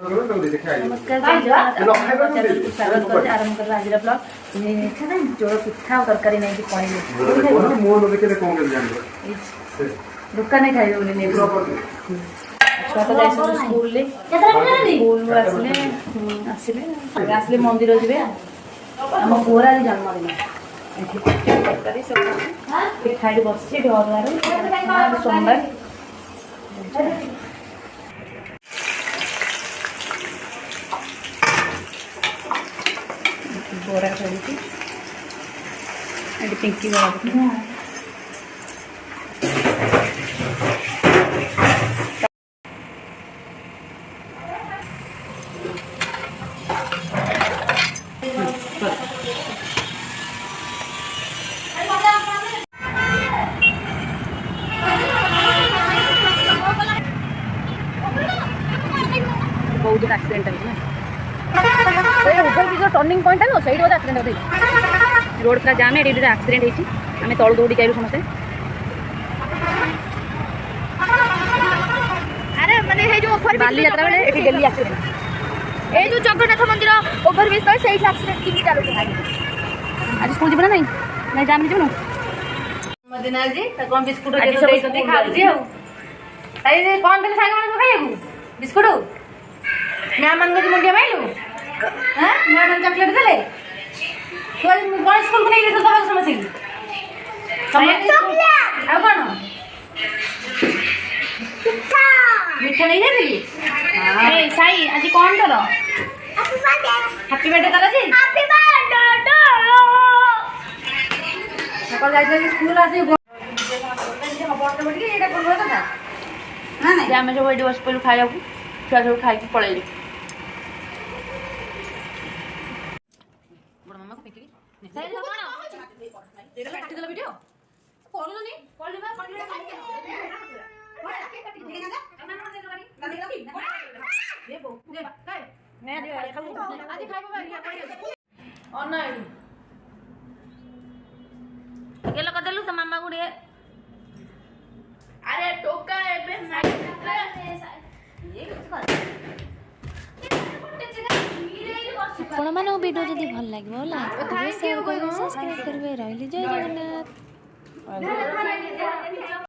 नमस्कार आरंभ कर आज ब्लॉग जोड़ पिठा और तरकारी नहीं पड़े दुकान खाई स्कूल आसले मंदिर जी आम पुअर आज जन्मदिन तरकारी सब पिठा बस सोमवार बोरा खड़ी पिंकी बोरा बहुत एक्सीडेंट है जो टर्निंग पॉइंट है ना सही बोधे एक्सीडेंट होते रोड पूरा जाम है एक्सीडेंट होती आम तलू दौड़ी जाइलु समस्ते अरे माने हे जो ओवर बाली यात्रा बेले एठी डेली एक्सीडेंट ए जो जगन्नाथ मंदिर ओवर ब्रिज पर सही एक्सीडेंट की चालू है आज स्कूल जीवन नहीं नहीं जाम जीवन मदिना जी त कोन बिस्कुट दे दे खाउजी हो ताई कोन देले सांग मन खाइबू बिस्कुट मैम मन को मुंडिया माइलू हां मैम मन चॉकलेट देले तो कोन स्कूल को नहीं तो समझी चॉकलेट आ कोन मीठा नहीं देली हां ए साई आज कोन तोर हैप्पी बर्थडे करा जी हैप्पी बर्थडे सकाळ जाइले स्कूल आसी आम सब ये बस पड़ू खाया छुआ सब खाई पलैलु गेलो कदेलु तो मामा गुड़े अरे टोका एबे आपण मानक वीडियो जदि भल लागिवो लाइक करिवे शेयर करिवे सब्सक्राइब करिवे रहिली जय जगन्नाथ।